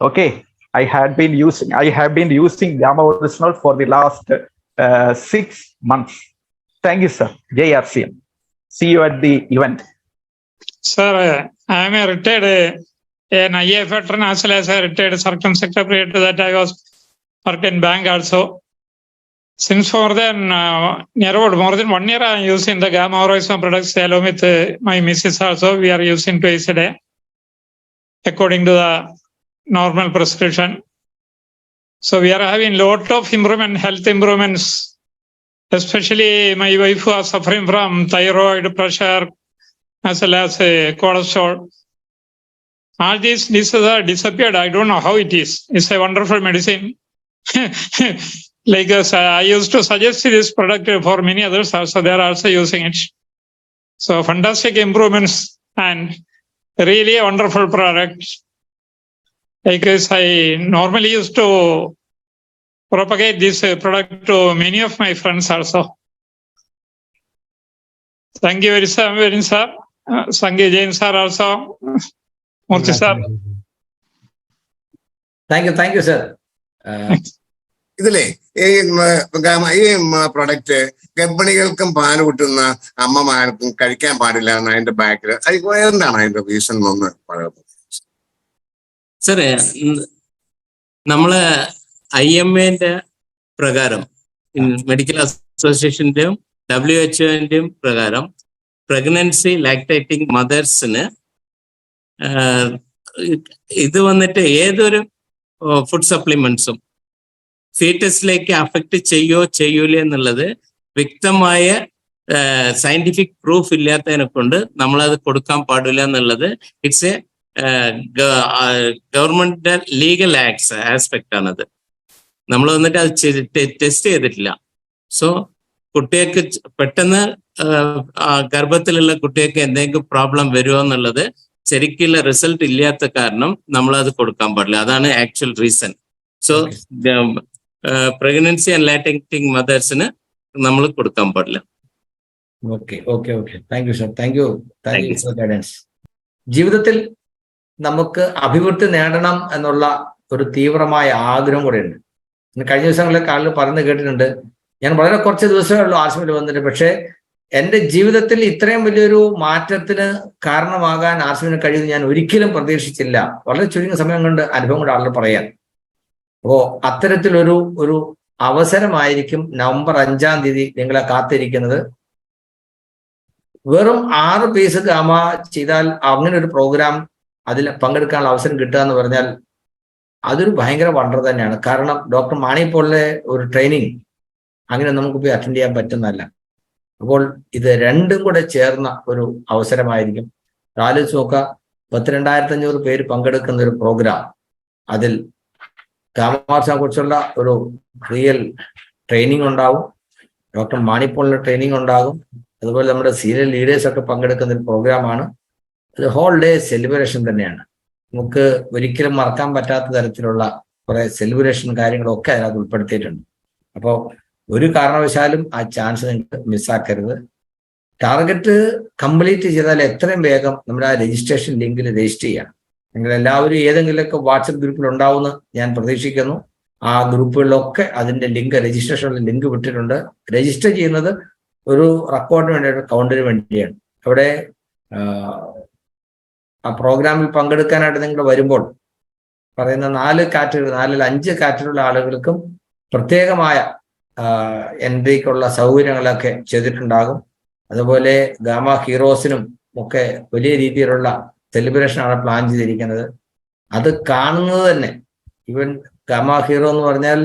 Okay, I have been using Gamma Original for the last 6 months. Thank you, sir. JRCM. See you at the event.
Sir, I am a retired an IAF veteran as well as a retired circum secretary. To that I was worked in bank also. Since more than 1 year, I am using the Gamma Original products along with my missus also. We are using twice a day according to the normal prescription. So we are having lot of health improvements especially my wife was suffering from thyroid, pressure, as well as cholesterol. All these diseases are disappeared. I don't know how it is. It's a wonderful medicine. Like I used to suggest this product for many others also. They are also using it. So fantastic improvements and really a wonderful product. Because I normally used to propagate this product to many of my friends also. Thank you very much, sir. Sanket Jain sir also. Murthy sir.
Thank you, sir.
ഇതിലേ ഈ product ഗർഭിണികൾക്കും പാല് കിട്ടുന്ന അമ്മമാർക്കും കഴിക്കാൻ പാടില്ല എന്ന് അതിന്റെ ബാക്കിൽ എന്താണ് അതിന്റെ റീസൺ ഒന്ന് പറയാം
സാറേ? നമ്മള് IMA പ്രകാരം, മെഡിക്കൽ അസോസിയേഷന്റെയും WHO പ്രകാരം പ്രഗ്നൻസി ലാക്ടേറ്റിംഗ് മദേഴ്സിന് ഇത് വന്നിട്ട് ഏതൊരു ഫുഡ് സപ്ലിമെന്റ്സും ഫീറ്റസിലേക്ക് അഫക്റ്റ് ചെയ്യൂല എന്നുള്ളത് വ്യക്തമായ സയന്റിഫിക് പ്രൂഫ് ഇല്ലാത്തതിനെ കൊണ്ട് നമ്മളത് കൊടുക്കാൻ പാടില്ല എന്നുള്ളത് it's A government legal aspect ആണത്. നമ്മൾ വന്നിട്ട് അത് ടെസ്റ്റ് ചെയ്തിട്ടില്ല. സോ കുട്ടികൾക്ക് പെട്ടെന്ന് ഗർഭത്തിലുള്ള കുട്ടികൾക്ക് എന്തെങ്കിലും പ്രോബ്ലം വരുമോ എന്നുള്ളത് ശരിക്കുള്ള റിസൾട്ട് ഇല്ലാത്ത കാരണം നമ്മളത് കൊടുക്കാൻ പാടില്ല. അതാണ് actual reason. So pregnancy and lactating മദേഴ്സിന് നമ്മൾ കൊടുക്കാൻ പാടില്ല.
Okay. Thank you sir. Thank you for guidance. ജീവിതത്തിൽ നമുക്ക് അഭിവൃദ്ധി നേടണം എന്നുള്ള ഒരു തീവ്രമായ ആഗ്രഹം കൂടെ ഉണ്ട്. കഴിഞ്ഞ ദിവസങ്ങളിൽ കാലിൽ പറഞ്ഞു കേട്ടിട്ടുണ്ട്. ഞാൻ വളരെ കുറച്ച് ദിവസമേ ഉള്ളൂ ആശുപത്രിയിൽ വന്നിട്ട്. പക്ഷേ എൻ്റെ ജീവിതത്തിൽ ഇത്രയും വലിയൊരു മാറ്റത്തിന് കാരണമാകാൻ ആശുപത്രിന് കഴിയുമെന്ന് ഞാൻ ഒരിക്കലും പ്രതീക്ഷിച്ചില്ല. വളരെ ചുരുങ്ങിയ സമയം കൊണ്ട് അനുഭവം കൊണ്ട് ആളുകൾ പറയാൻ. അപ്പോൾ അത്തരത്തിലൊരു അവസരമായിരിക്കും നവംബർ 5-ാം തീയതി നിങ്ങളെ കാത്തിരിക്കുന്നത്. വെറും 6 പീസ് ഗാമ ചെയ്താൽ അങ്ങനെ ഒരു പ്രോഗ്രാം അതിൽ പങ്കെടുക്കാനുള്ള അവസരം കിട്ടുക എന്ന് പറഞ്ഞാൽ അതൊരു ഭയങ്കര വണ്ടർ തന്നെയാണ്. കാരണം ഡോക്ടർ മാണി പോളിലെ ഒരു ട്രെയിനിങ് അങ്ങനെ നമുക്ക് പോയി അറ്റൻഡ് ചെയ്യാൻ പറ്റുന്നതല്ല. അപ്പോൾ ഇത് രണ്ടും കൂടെ ചേർന്ന ഒരു അവസരമായിരിക്കും. ആലോചിച്ച് നോക്കുക, 32,500 പേര് പങ്കെടുക്കുന്ന ഒരു പ്രോഗ്രാം. അതിൽ ഗാമാർസിനെ കുറിച്ചുള്ള ഒരു റിയൽ ട്രെയിനിങ് ഉണ്ടാവും, ഡോക്ടർ മാണിപ്പോളിന്റെ ട്രെയിനിങ് ഉണ്ടാകും, അതുപോലെ നമ്മുടെ സീനിയർ ലീഡേഴ്സ് ഒക്കെ പങ്കെടുക്കുന്ന ഒരു പ്രോഗ്രാമാണ്. അത് ഹോൾ ഡേ സെലിബ്രേഷൻ തന്നെയാണ്. നമുക്ക് ഒരിക്കലും മറക്കാൻ പറ്റാത്ത തരത്തിലുള്ള കുറെ സെലിബ്രേഷൻ കാര്യങ്ങളൊക്കെ അതിനകത്ത് ഉൾപ്പെടുത്തിയിട്ടുണ്ട്. അപ്പോൾ ഒരു കാരണവശാലും ആ ചാൻസ് നിങ്ങൾക്ക് മിസ്സാക്കരുത്. ടാർഗറ്റ് കംപ്ലീറ്റ് ചെയ്താൽ എത്രയും വേഗം നമ്മുടെ ആ രജിസ്ട്രേഷൻ ലിങ്കിൽ രജിസ്റ്റർ ചെയ്യാം. നിങ്ങൾ എല്ലാവരും ഏതെങ്കിലുമൊക്കെ വാട്സപ്പ് ഗ്രൂപ്പിൽ ഉണ്ടാവുമെന്ന് ഞാൻ പ്രതീക്ഷിക്കുന്നു. ആ ഗ്രൂപ്പുകളിലൊക്കെ അതിന്റെ ലിങ്ക്, രജിസ്ട്രേഷനുള്ള ലിങ്ക് വിട്ടിട്ടുണ്ട്. രജിസ്റ്റർ ചെയ്യുന്നത് ഒരു റെക്കോർഡിന് വേണ്ടിയിട്ട്, കൗണ്ടിന് വേണ്ടിയാണ്. അവിടെ ആ പ്രോഗ്രാമിൽ പങ്കെടുക്കാനായിട്ട് നിങ്ങൾ വരുമ്പോൾ പറയുന്ന 4 കാറ്റഗറി, 4-5 കാറ്റഗറിയുള്ള ആളുകൾക്കും പ്രത്യേകമായ എൻട്രിക്കുള്ള സൗകര്യങ്ങളൊക്കെ ചെയ്തിട്ടുണ്ടാകും. അതുപോലെ ഗാമ ഹീറോസിനും ഒക്കെ വലിയ രീതിയിലുള്ള സെലിബ്രേഷനാണ് പ്ലാൻ ചെയ്തിരിക്കുന്നത്. അത് കാണുന്നത് തന്നെ, ഈവൻ ഗാമ ഹീറോ എന്ന് പറഞ്ഞാൽ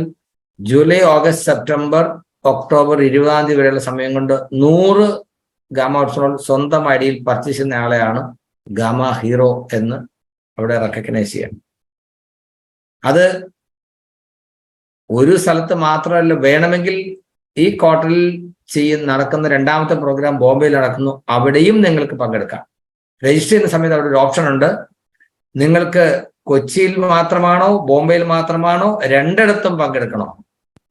ജൂലൈ, ഓഗസ്റ്റ്, സെപ്റ്റംബർ, ഒക്ടോബർ 20-ാം തീയതി വരെയുള്ള സമയം കൊണ്ട് 100 ഗാമ ഓർസണോൾ സ്വന്തം ഐഡിയിൽ പർച്ചേസ് ചെയ്യുന്ന ആളെയാണ് ഗാമ ഹീറോ എന്ന് അവിടെ റെക്കഗ്നൈസ് ചെയ്യാം. അത് ഒരു സ്ഥലത്ത് മാത്രമല്ല, വേണമെങ്കിൽ ഈ ക്വാർട്ടറിൽ നടക്കുന്ന 2ാമത്തെ പ്രോഗ്രാം ബോംബെയിൽ നടക്കുന്നു, അവിടെയും നിങ്ങൾക്ക് പങ്കെടുക്കാം. രജിസ്റ്റർ ചെയ്യുന്ന സമയത്ത് അവിടെ ഒരു ഓപ്ഷൻ ഉണ്ട്. നിങ്ങൾക്ക് കൊച്ചിയിൽ മാത്രമാണോ ബോംബെയിൽ മാത്രമാണോ 2ഇടത്തും പങ്കെടുക്കണോ?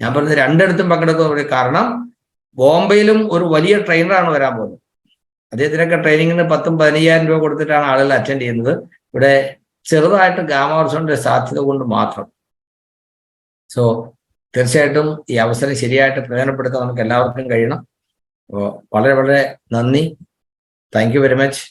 ഞാൻ പറഞ്ഞത് 2ഇടത്തും പങ്കെടുക്കുന്ന കാരണം ബോംബെയിലും ഒരു വലിയ ട്രെയിനറാണ് വരാൻ പോകുന്നത്. അദ്ദേഹത്തിനൊക്കെ ട്രെയിനിങ്ങിന് 10,000-15,000 രൂപ കൊടുത്തിട്ടാണ് ആളുകൾ അറ്റൻഡ് ചെയ്യുന്നത്. ഇവിടെ ചെറുതായിട്ട് ഗാമാർസോണിന്റെ സാധ്യത കൊണ്ട് മാത്രം. സോ തീർച്ചയായിട്ടും ഈ അവസരം ശരിയായിട്ട് പ്രയോജനപ്പെടുത്താൻ നമുക്ക് എല്ലാവർക്കും കഴിയണം. അപ്പോൾ വളരെ വളരെ നന്ദി. Thank you very much.